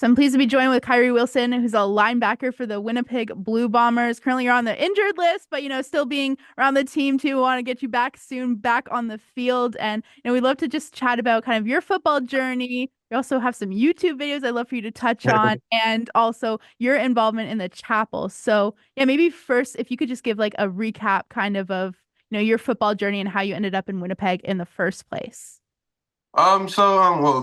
So I'm pleased to be joined with Kyrie Wilson, who's a linebacker for the Winnipeg Blue Bombers. Currently, you're on the injured list, but still being around the team too. We want to get you back soon, back on the field, and we'd love to just chat about kind of your football journey. We also have some YouTube videos I'd love for you to touch on, and also your involvement in the chapel. So yeah, maybe first, if you could just give like a recap, kind of your football journey and how you ended up in Winnipeg in the first place. Well,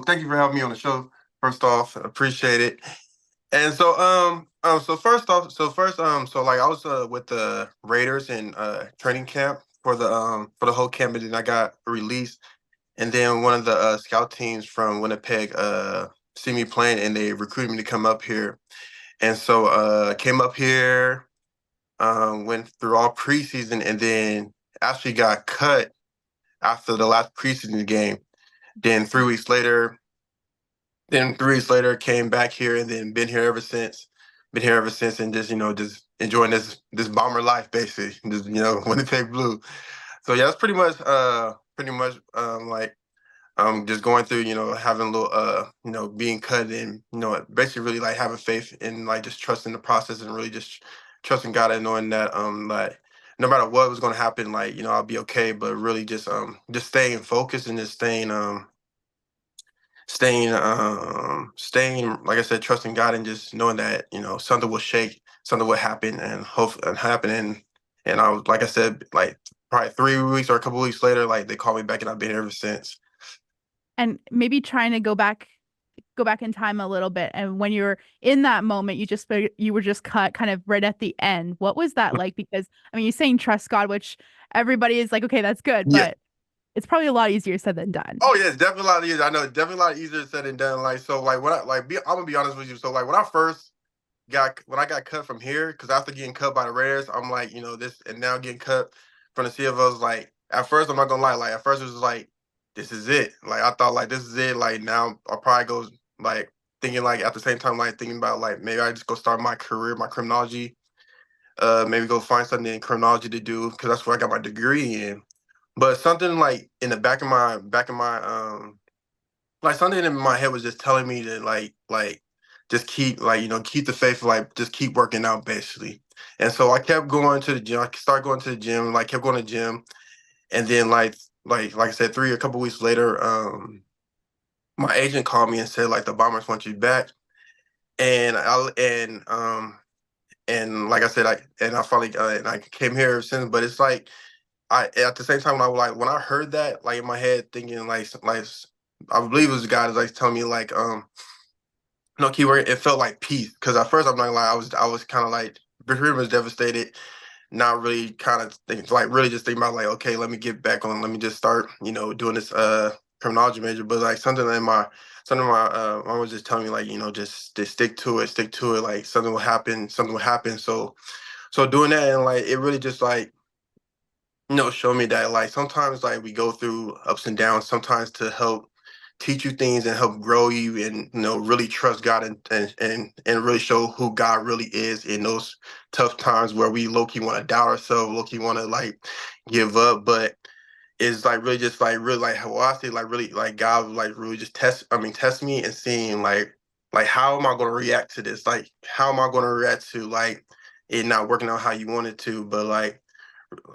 thank you for having me on the show. First off, appreciate it. And so like I was with the Raiders in training camp for the whole camp, and then I got released. And then one of the scout teams from Winnipeg see me playing, and they recruited me to come up here. And so came up here, went through all preseason, and then actually got cut after the last preseason game. Then 3 weeks later, came back here and then been here ever since. Been here ever since, and just enjoying this bomber life basically. Just Winnipeg Blue. So yeah, that's pretty much like just going through, having a little being cut and basically really like having faith and like just trusting the process and really just trusting God and knowing that like no matter what was gonna happen, like, I'll be okay, but really just staying focused and just staying, like I said, trusting God and just knowing that something will shake, something will happen, and hope and happen. And I was, like I said, like probably 3 weeks or a couple weeks later, like they called me back, and I've been here ever since. And maybe trying to go back in time a little bit, and when you were in that moment, you were just cut kind of right at the end. What was that like? Because you're saying trust God, which everybody is like, okay, that's good, Yeah. but it's probably a lot easier said than done. Oh yeah, it's definitely a lot easier. I know it's definitely a lot easier said than done. Like so, like I'm gonna be honest with you. So like when I got cut from here, because after getting cut by the Raiders, I'm like, this, and now getting cut from the CFOs, like at first I'm not gonna lie, like at first it was like, this is it. Like I thought like this is it. Like now I'll probably go like thinking like at the same time like thinking about like maybe I just go start my career, my criminology, maybe go find something in criminology to do because that's where I got my degree in. But something like in the back of my like something in my head was just telling me to like just keep like keep the faith, like just keep working out basically. And so I kept going to the gym. I started going to the gym, like kept going to the gym, and then like I said, a couple weeks later, my agent called me and said like the Bombers want you back, and and like I said, I finally and I came here ever since. But it's like I at the same time when I heard that, like in my head thinking like I believe it was God is like telling me like no keyword, it felt like peace. Because at first I'm not gonna lie, I was kind of like pretty much devastated, not really kind of think, like really just thinking about like, okay, let me get back on, let me just start, doing this criminology major. But like something in my mom was just telling me like, just stick to it, like something will happen. So doing that, and like it really just like show me that like sometimes like we go through ups and downs sometimes to help teach you things and help grow you, and really trust God, and really show who God really is in those tough times where we low key want to doubt ourselves, low key want to like give up. But it's like really just like really like how I say like really like God like really just test me and seeing like how am I going to react to this, like how am I going to react to like it not working out how you want it to. But like,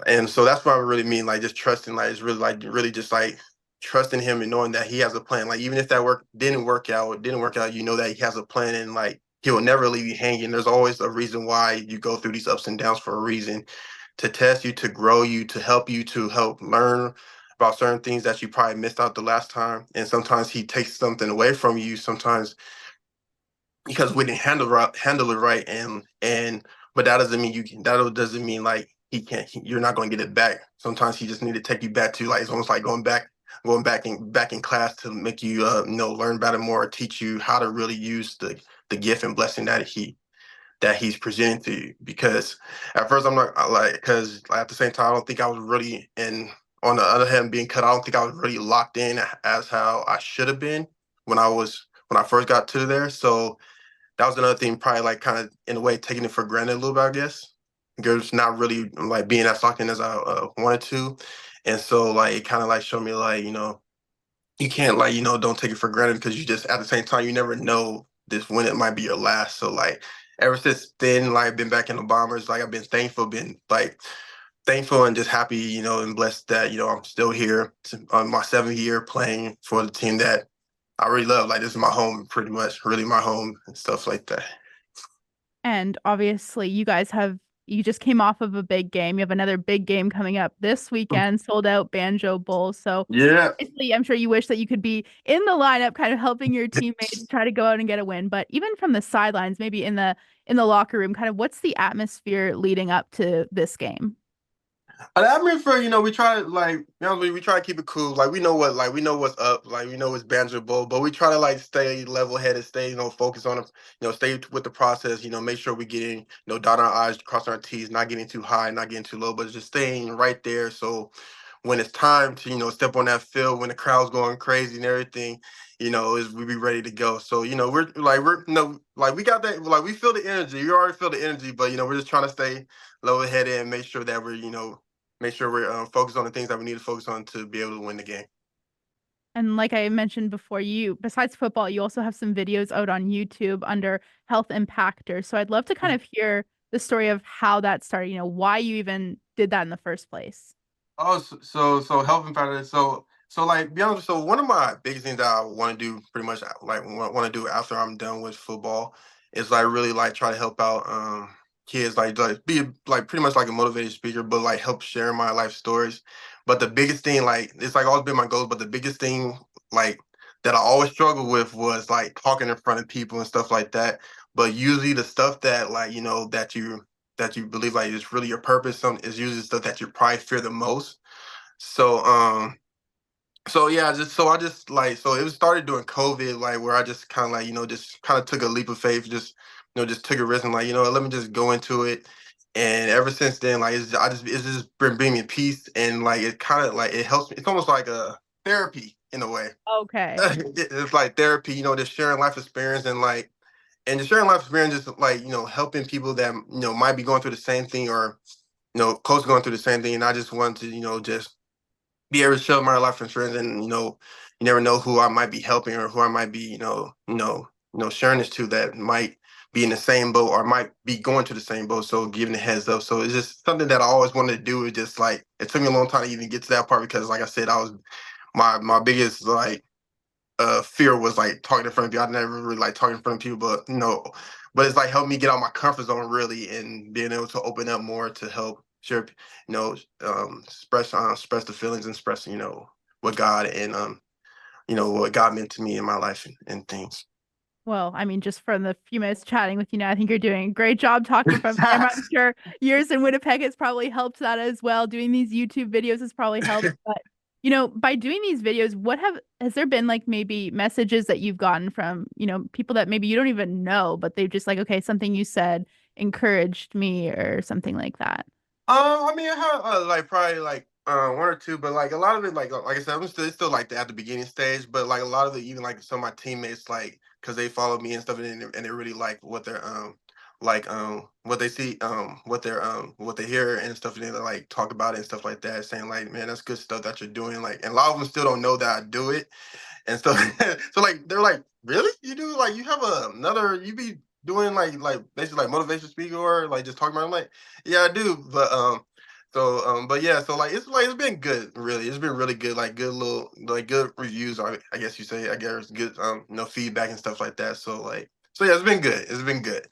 and so that's what I really mean, like just trusting, like it's really just like trusting him and knowing that he has a plan. Like even if that work didn't work out, that he has a plan, and like he will never leave you hanging. There's always a reason why you go through these ups and downs for a reason, to test you, to grow you, to help learn about certain things that you probably missed out the last time. And sometimes he takes something away from you, sometimes because we didn't handle it right, and but that doesn't mean like you're not going to get it back. Sometimes he just need to take you back to like it's almost like going back in class to make you learn about it more, teach you how to really use the gift and blessing that he's presenting to you. Because at first I'm not like, because at the same time I don't think I was really, and on the other hand being cut, I don't think I was really locked in as how I should have been when I first got to there. So that was another thing, probably like kind of in a way taking it for granted a little bit, I guess. Because not really like being as locked in as I wanted to. And so like it kind of like showed me like, you can't like, don't take it for granted, because you just at the same time, you never know this win it might be your last. So like ever since then, like been back in the Bombers, like I've been thankful, been like thankful and just happy, and blessed that, I'm still here on my 7th year playing for the team that I really love. Like this is my home, pretty much, really my home and stuff like that. And obviously, you just came off of a big game. You have another big game coming up this weekend, sold out Banjo Bowl. So Yeah. obviously, I'm sure you wish that you could be in the lineup, kind of helping your teammates try to go out and get a win. But even from the sidelines, maybe in the locker room, kind of what's the atmosphere leading up to this game? I mean, we try to like, we try to keep it cool. Like we know what's up. Like we know it's Banjo Bowl, but we try to like stay level headed, stay, focus on it, stay with the process. Make sure we get in, dot our I's, cross our T's, not getting too high, not getting too low, but just staying right there. So when it's time to, step on that field, when the crowd's going crazy and everything, is we be ready to go. So, we're we got that, like we feel the energy. You already feel the energy, but we're just trying to stay level headed and make sure that we're, make sure we're focused on the things that we need to focus on to be able to win the game. And like I mentioned before, besides football, you also have some videos out on YouTube under Health Impactor. So I'd love to kind of hear the story of how that started, why you even did that in the first place. Oh, so helping factor. So like be honest. So one of my biggest things that I want to do, pretty much like want to do after I'm done with football, is like really like try to help out kids, like be like pretty much like a motivated speaker, but like help share my life stories. But the biggest thing, like it's like always been my goal, but the biggest thing like that I always struggle with was like talking in front of people and stuff like that. But usually the stuff that like that you believe like is really your purpose, some is usually stuff that you probably fear the most. So so yeah, I just like so it was started during COVID, like where I just kind of like, just kind of took a leap of faith, just just took a risk and like, let me just go into it. And ever since then, like it's just been bringing me peace and like it kind of like it helps me. It's almost like a therapy in a way. Okay. It's like therapy, just sharing life experience and just sharing life experience, just like helping people that might be going through the same thing or close to going through the same thing. And I just want to just be able to share my life insurance, and you never know who I might be helping or who I might be sharing this to that might be in the same boat or might be going to the same boat. So giving a heads up. So it's just something that I always wanted to do. It just like it took me a long time to even get to that part because like I said, I was my biggest like fear was like talking in front of people. I never really like talking in front of people, but but it's like helped me get out my comfort zone really and being able to open up more to help share, express the feelings and express, what God and what God meant to me in my life and things. Well, I mean, just from the few minutes chatting with you now, I think you're doing a great job talking from the camera. I'm sure years in Winnipeg has probably helped that as well. Doing these YouTube videos has probably helped. But, by doing these videos, has there been like maybe messages that you've gotten from, people that maybe you don't even know, but they've just like, okay, something you said encouraged me or something like that? I mean, I have like probably like one or two, but like a lot of it, like I said, it's still like at the beginning stage, but like a lot of it, even like some of my teammates, like because they follow me and stuff, and they really like what they're like what they see what they hear and stuff, and they like talk about it and stuff like that, saying like, man, that's good stuff that you're doing. Like, and a lot of them still don't know that I do it, and so so like they're like, really? You do like you have another you be doing like basically like motivation speaker or like just talking about it? I'm like, yeah, I do. But yeah, so like it's been good, really. It's been really good, like good little like good reviews, I guess you say, I guess good feedback and stuff like that. So yeah, it's been good. It's been good.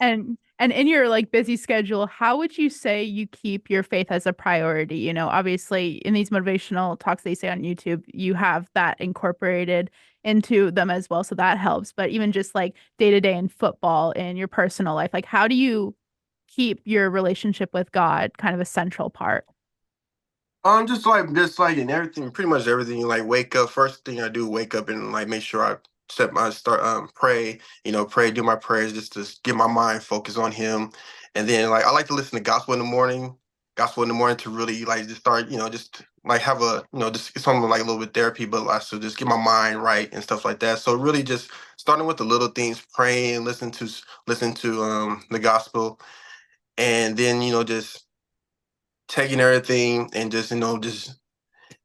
And in your like busy schedule, how would you say you keep your faith as a priority? Obviously in these motivational talks they say on YouTube, you have that incorporated into them as well, so that helps. But even just like day to day in football and your personal life, like how do you keep your relationship with God kind of a central part? Just like in everything, pretty much everything. Like wake up, first thing I do, wake up and like make sure I start pray, pray, do my prayers just to get my mind focused on Him, and then like I like to listen to gospel in the morning to really like just start, just like have a just something like a little bit therapy, but also just get my mind right and stuff like that. So really just starting with the little things, praying, listen to the gospel, and then just taking everything and just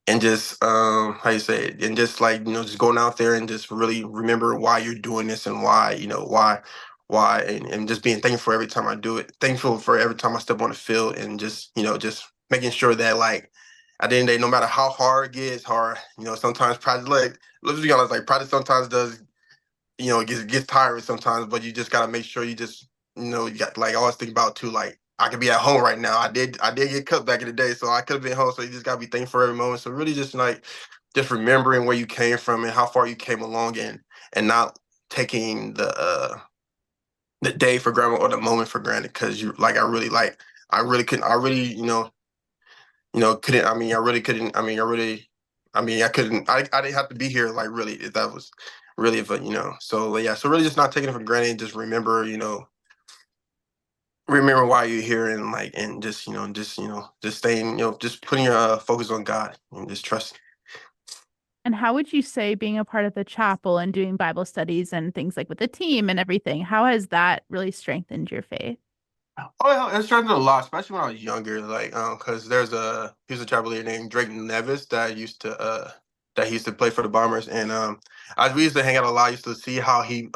and just how you say it, and just like just going out there and just really remember why you're doing this and why why and just being thankful every time I do it, thankful for every time I step on the field, and just just making sure that like at the end of the day, no matter how hard it gets, hard sometimes practice, like let's be honest, like practice sometimes does it gets tiring sometimes, but you just gotta make sure you just you got like I always think about too, like I could be at home right now. I did get cut back in the day, so I could have been home. So you just gotta be thankful for every moment. So really just like just remembering where you came from and how far you came along, and not taking the day for granted or the moment for granted, because you like I really couldn't I really couldn't I mean I really couldn't I mean I really I mean I couldn't I didn't have to be here, like really, if that was really if so yeah, so really just not taking it for granted, just remember why you're here, and like and just just staying just putting your focus on God and just trust. And how would you say being a part of the chapel and doing Bible studies and things like with the team and everything, how has that really strengthened your faith? Oh yeah, it strengthened a lot, especially when I was younger. Like, because he's a travel leader named Drake Nevis that he used to play for the Bombers, and we used to hang out a lot. I used to see how he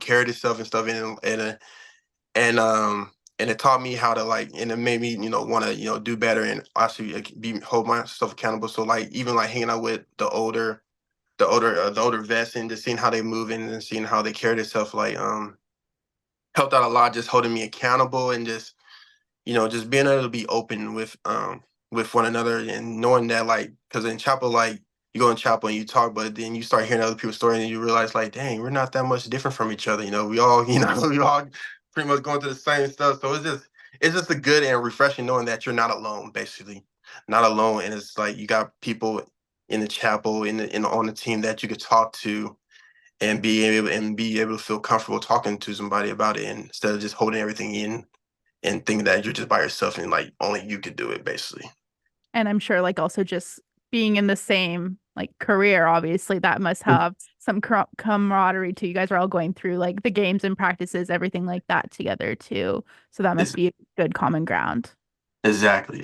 carried himself and stuff, and it taught me how to like, and it made me want to do better, and actually like, be hold myself accountable. So like even like hanging out with the older vets and just seeing how they move and seeing how they carry themselves, like helped out a lot, just holding me accountable, and just just being able to be open with one another, and knowing that like, because in chapel, like you go in chapel and you talk, but then you start hearing other people's stories and you realize like, dang, we're not that much different from each other. We all we all pretty much going through the same stuff. So it's just a good and refreshing knowing that you're not alone, basically, not alone, and it's like you got people in the chapel on the team that you could talk to, and be able to feel comfortable talking to somebody about it, and instead of just holding everything in and thinking that you're just by yourself and like only you could do it, basically. And I'm sure like also just being in the same like career, obviously that must have some camaraderie too. You guys are all going through like the games and practices, everything like that together too. So that must It's, be a good common ground. exactly.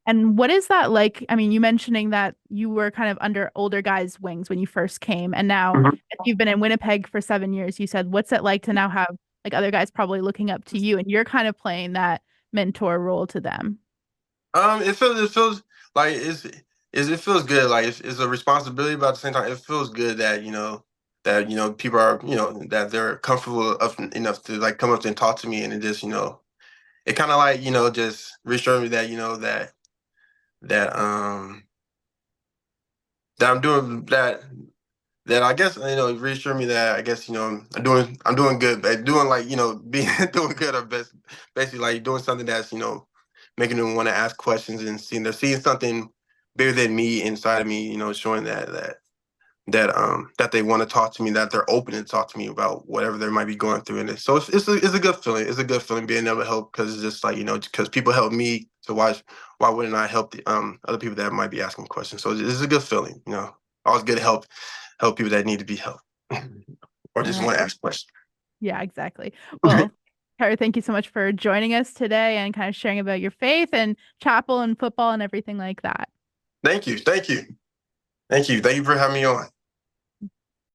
And what is that like? I mean, you mentioning that you were kind of under older guys' wings when you first came, and now Mhm. you've been in Winnipeg for 7 years. You said, what's it like to now have like other guys probably looking up to you, and you're kind of playing that mentor role to them? It feels like it feels good. Like it's a responsibility, but at the same time, it feels good that people are that they're comfortable enough to like come up and talk to me, and it just it kind of like just reassure me that that that I'm doing that I guess reassure me that I guess I'm doing good, but doing like being doing good, or best basically like doing something that's making them want to ask questions, and seeing something bigger than me inside of me, showing that they want to talk to me, that they're open to talk to me about whatever they might be going through. And so it's a good feeling. It's a good feeling being able to help, because it's just like because people help me, so why wouldn't I help the other people that might be asking questions? So it's a good feeling. Always good to help people that need to be helped or All just right. want to ask questions. Yeah, exactly. Well, Tyler, thank you so much for joining us today and kind of sharing about your faith and chapel and football and everything like that. Thank you, thank you, thank you for having me on.